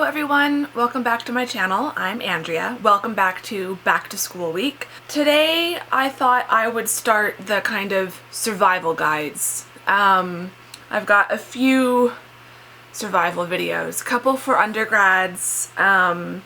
Hello everyone, welcome back to my channel. I'm Andrea. Welcome back to School Week. Today I thought I would start the kind of survival guides. I've got a few survival videos, a couple for undergrads and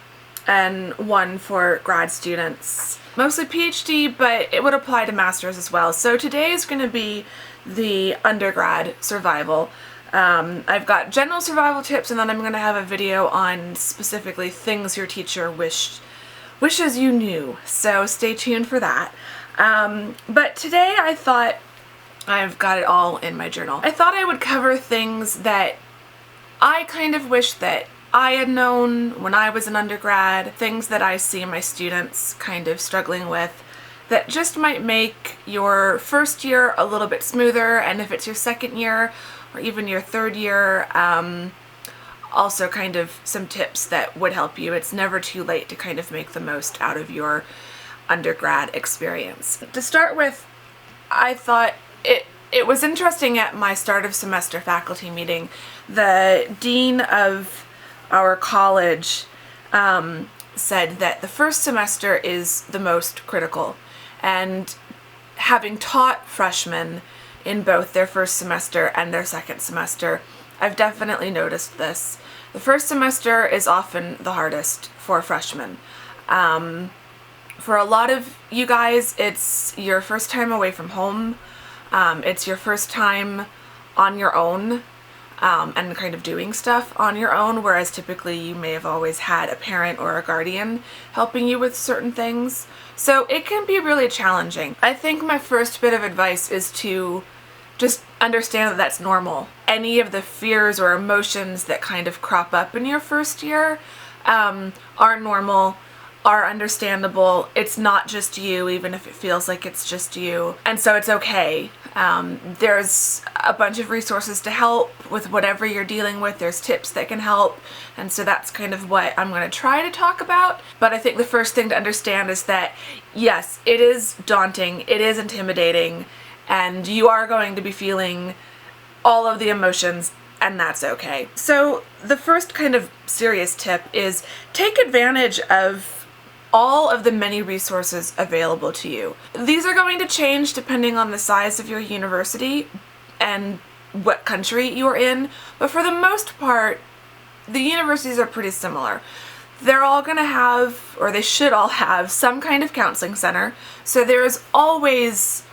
one for grad students. Mostly PhD, but it would apply to masters as well. So today is going to be the undergrad survival. I've got general survival tips, and then I'm going to have a video on specifically things your teacher wishes you knew. So stay tuned for that. But today I thought, I've got it all in my journal, I thought I would cover things that I kind of wish that I had known when I was an undergrad, things that I see my students kind of struggling with that just might make your first year a little bit smoother, and if it's your second year or even your third year, also kind of some tips that would help you. It's never too late to kind of make the most out of your undergrad experience. To start with, I thought it was interesting at my start of semester faculty meeting. The dean of our college said that the first semester is the most critical, and having taught freshmen in both their first semester and their second semester, I've definitely noticed this. The first semester is often the hardest for freshmen. For a lot of you guys, it's your first time away from home. It's your first time on your own and kind of doing stuff on your own, whereas typically you may have always had a parent or a guardian helping you with certain things. So it can be really challenging. I think my first bit of advice is to just understand that that's normal. Any of the fears or emotions that kind of crop up in your first year are normal, are understandable. It's not just you, even if it feels like it's just you. And so it's okay. There's a bunch of resources to help with whatever you're dealing with. There's tips that can help. And so that's kind of what I'm going to try to talk about. But I think the first thing to understand is that, yes, it is daunting, it is intimidating, and you are going to be feeling all of the emotions, and that's okay. So the first kind of serious tip is take advantage of all of the many resources available to you. These are going to change depending on the size of your university and what country you're in, but for the most part, the universities are pretty similar. They're all going to have, or they should all have, some kind of counseling center, so there's always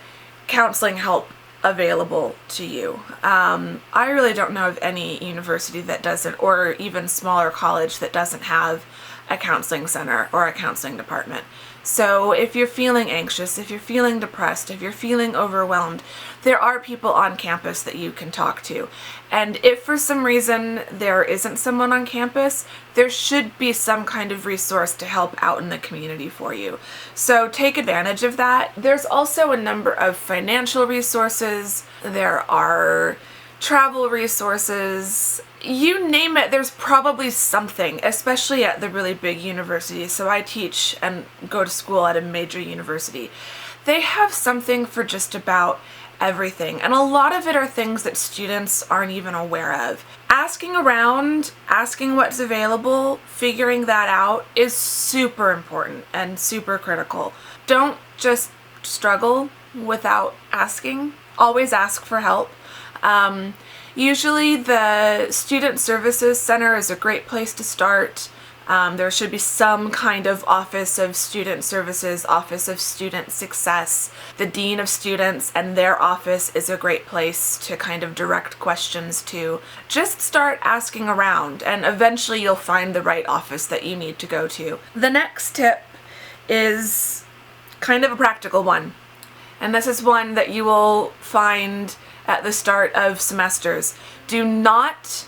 counseling help available to you. I really don't know of any university that doesn't, or even smaller college that doesn't have a counseling center or a counseling department. So if you're feeling anxious, if you're feeling depressed, if you're feeling overwhelmed, there are people on campus that you can talk to. And if for some reason there isn't someone on campus, there should be some kind of resource to help out in the community for you. So take advantage of that. There's also a number of financial resources. There are travel resources. You name it, there's probably something, especially at the really big universities. So I teach and go to school at a major university. They have something for just about everything, and a lot of it are things that students aren't even aware of. Asking around, asking what's available, figuring that out is super important and super critical. Don't just struggle without asking. Always ask for help. Usually the Student Services Center is a great place to start. There should be some kind of Office of Student Services, Office of Student Success. The Dean of Students and their office is a great place to kind of direct questions to. Just start asking around, and eventually you'll find the right office that you need to go to. The next tip is kind of a practical one, and this is one that you will find at the start of semesters. Do not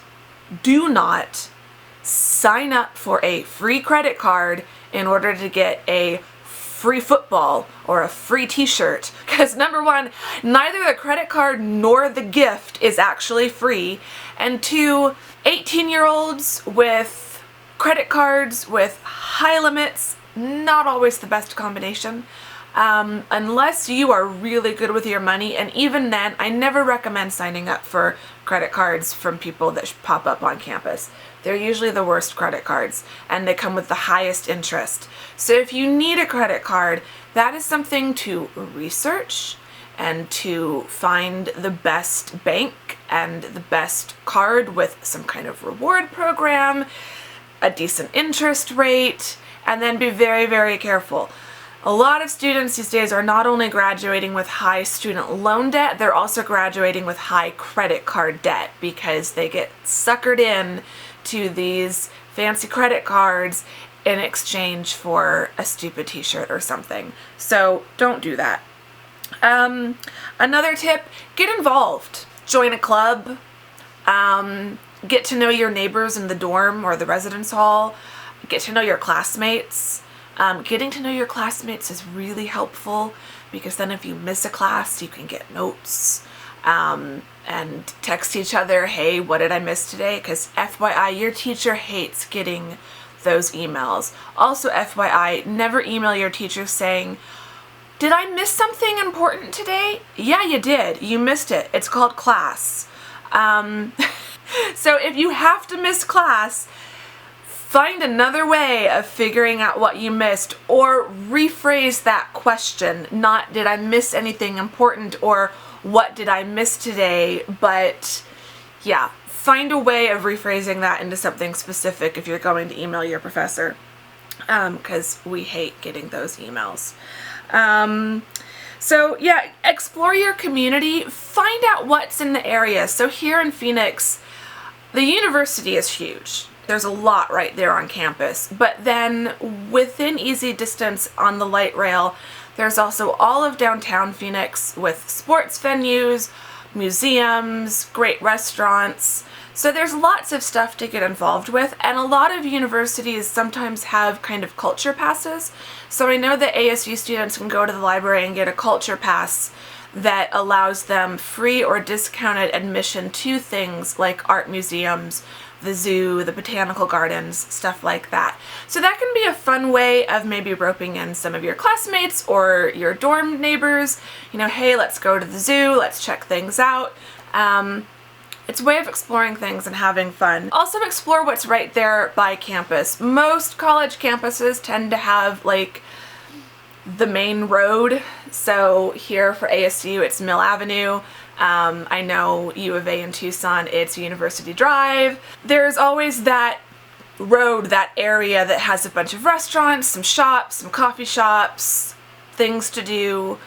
sign up for a free credit card in order to get a free football or a free t-shirt, because number one, neither the credit card nor the gift is actually free, and two, 18-year-olds with credit cards with high limits, not always the best combination. unless you are really good with your money. And even then, I never recommend signing up for credit cards from people that pop up on campus. They're usually the worst credit cards, and they come with the highest interest. So if you need a credit card, that is something to research and to find the best bank and the best card with some kind of reward program, a decent interest rate, and then be very, very careful. A lot of students these days are not only graduating with high student loan debt, they're also graduating with high credit card debt because they get suckered in to these fancy credit cards in exchange for a stupid t-shirt or something. So don't do that. Another tip, get involved. Join a club. Get to know your neighbors in the dorm or the residence hall. Get to know your classmates. Getting to know your classmates is really helpful because then if you miss a class, you can get notes and text each other, hey, what did I miss today? Because FYI, your teacher hates getting those emails. Also, FYI, never email your teacher saying, did I miss something important today? Yeah, you did. You missed it. It's called class. So if you have to miss class, find another way of figuring out what you missed, or rephrase that question. Not, did I miss anything important, or what did I miss today? But yeah, find a way of rephrasing that into something specific if you're going to email your professor, because we hate getting those emails. So yeah, explore your community, find out what's in the area. So here in Phoenix, the university is huge. There's a lot right there on campus, but then within easy distance on the light rail, there's also all of downtown Phoenix with sports venues, museums, great restaurants. So there's lots of stuff to get involved with, and a lot of universities sometimes have kind of culture passes. So I know that ASU students can go to the library and get a culture pass that allows them free or discounted admission to things like art museums, the zoo, the botanical gardens, stuff like that. So that can be a fun way of maybe roping in some of your classmates or your dorm neighbors. You know, hey, let's go to the zoo, let's check things out. It's a way of exploring things and having fun. Also explore what's right there by campus. Most college campuses tend to have like the main road. So here for ASU, it's Mill Avenue. I know U of A in Tucson, it's University Drive. There's always that road, that area that has a bunch of restaurants, some shops, some coffee shops, things to do.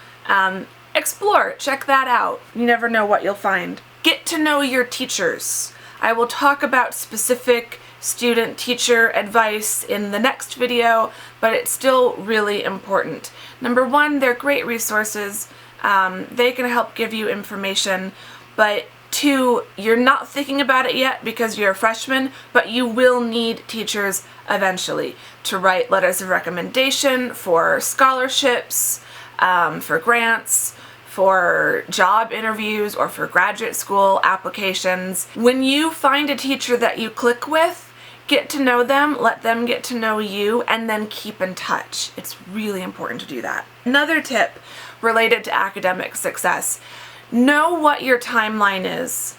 Explore, check that out. You never know what you'll find. Get to know your teachers. I will talk about specific student-teacher advice in the next video, but it's still really important. Number one, they're great resources. They can help give you information, but two, you're not thinking about it yet because you're a freshman, but you will need teachers eventually to write letters of recommendation for scholarships, for grants, for job interviews, or for graduate school applications. When you find a teacher that you click with, get to know them, let them get to know you, and then keep in touch. It's really important to do that. Another tip related to academic success, know what your timeline is.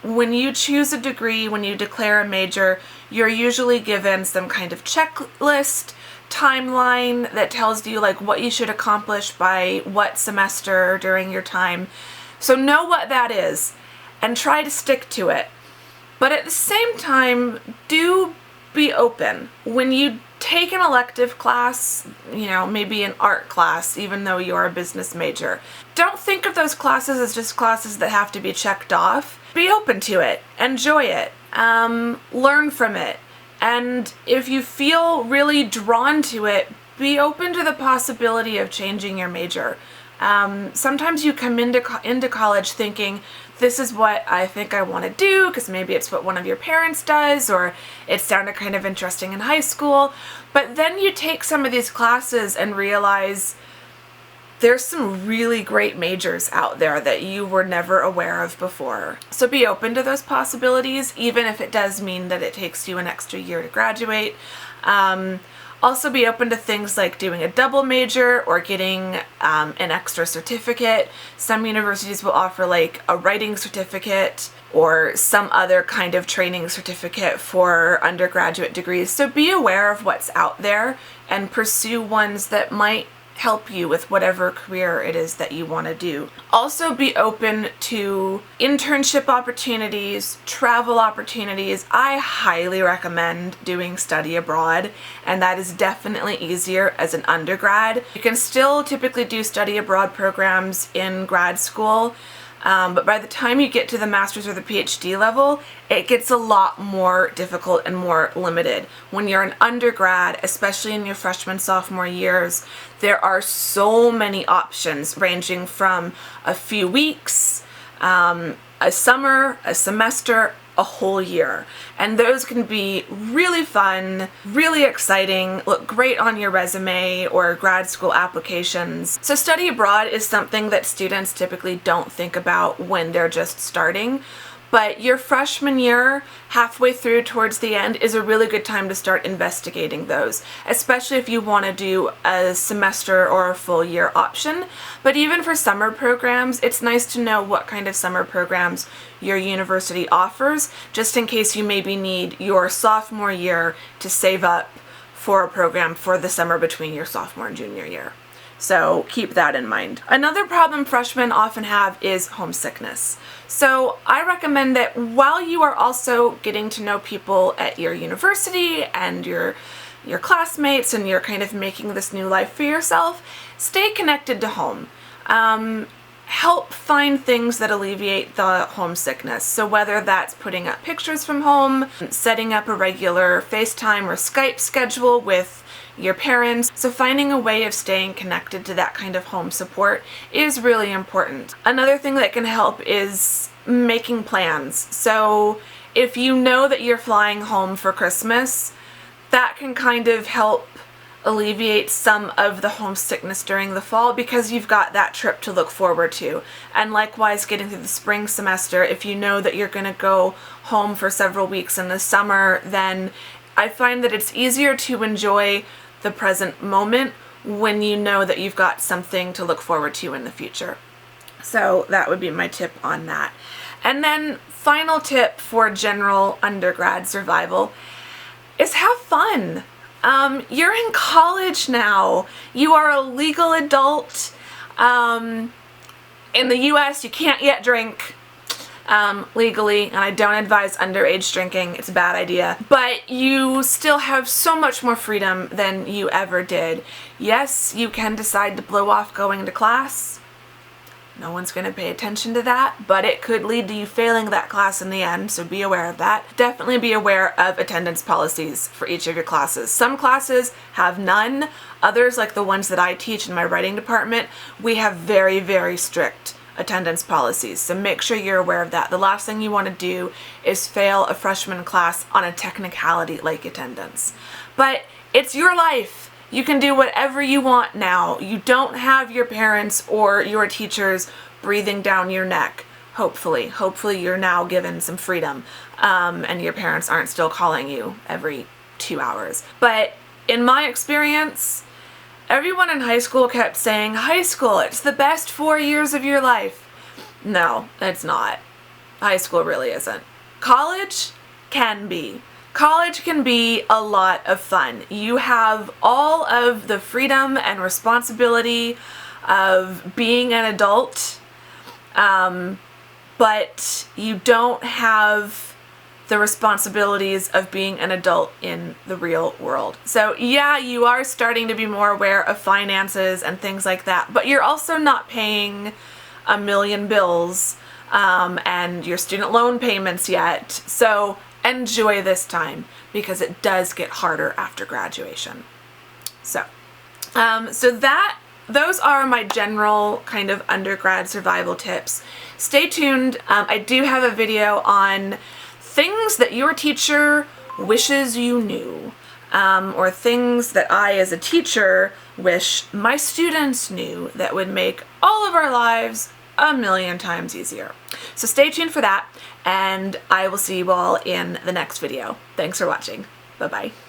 When you choose a degree, when you declare a major, you're usually given some kind of checklist, timeline that tells you like what you should accomplish by what semester during your time. So know what that is and try to stick to it. But at the same time, do be open. When you take an elective class, you know, maybe an art class, even though you're a business major, don't think of those classes as just classes that have to be checked off. Be open to it, enjoy it, learn from it. And if you feel really drawn to it, be open to the possibility of changing your major. Sometimes you come into college thinking, this is what I think I want to do, because maybe it's what one of your parents does, or it sounded kind of interesting in high school. But then you take some of these classes and realize there's some really great majors out there that you were never aware of before. So be open to those possibilities, even if it does mean that it takes you an extra year to graduate. Also be open to things like doing a double major or getting an extra certificate. Some universities will offer like a writing certificate or some other kind of training certificate for undergraduate degrees. So be aware of what's out there and pursue ones that might help you with whatever career it is that you want to do. Also be open to internship opportunities, travel opportunities. I highly recommend doing study abroad, and that is definitely easier as an undergrad. You can still typically do study abroad programs in grad school, but by the time you get to the master's or the PhD level, it gets a lot more difficult and more limited. When you're an undergrad, especially in your freshman, sophomore years, there are so many options ranging from a few weeks, a summer, a semester, a whole year. And those can be really fun, really exciting, look great on your resume or grad school applications. So study abroad is something that students typically don't think about when they're just starting. But your freshman year, halfway through towards the end, is a really good time to start investigating those, especially if you want to do a semester or a full year option. But even for summer programs, it's nice to know what kind of summer programs your university offers, just in case you maybe need your sophomore year to save up for a program for the summer between your sophomore and junior year. So keep that in mind. Another problem freshmen often have is homesickness. So I recommend that while you are also getting to know people at your university and your classmates and you're kind of making this new life for yourself, stay connected to home. Help find things that alleviate the homesickness. So whether that's putting up pictures from home, setting up a regular FaceTime or Skype schedule with your parents. So finding a way of staying connected to that kind of home support is really important. Another thing that can help is making plans. So if you know that you're flying home for Christmas, that can kind of help alleviate some of the homesickness during the fall because you've got that trip to look forward to. And likewise, getting through the spring semester, if you know that you're going to go home for several weeks in the summer, then I find that it's easier to enjoy the present moment when you know that you've got something to look forward to in the future. So that would be my tip on that. And then final tip for general undergrad survival is have fun. You're in college now. You are a legal adult. In the US, you can't yet drink legally, and I don't advise underage drinking. It's a bad idea. But you still have so much more freedom than you ever did. Yes, you can decide to blow off going to class. No one's going to pay attention to that, but it could lead to you failing that class in the end, so be aware of that. Definitely be aware of attendance policies for each of your classes. Some classes have none. Others, like the ones that I teach in my writing department, we have very, very strict attendance policies, so make sure you're aware of that. The last thing you want to do is fail a freshman class on a technicality like attendance. But it's your life. You can do whatever you want now. You don't have your parents or your teachers breathing down your neck. Hopefully you're now given some freedom, and your parents aren't still calling you every 2 hours. But in my experience, everyone in high school kept saying, high school, it's the best 4 years of your life. No, it's not. High school really isn't. College can be. College can be a lot of fun. You have all of the freedom and responsibility of being an adult, but you don't have the responsibilities of being an adult in the real world. So yeah, you are starting to be more aware of finances and things like that, but you're also not paying a million bills and your student loan payments yet. So enjoy this time because it does get harder after graduation. So those are my general kind of undergrad survival tips. Stay tuned. I do have a video on things that your teacher wishes you knew. or things that I as a teacher wish my students knew that would make all of our lives a million times easier. So stay tuned for that, and I will see you all in the next video. Thanks for watching. Bye-bye.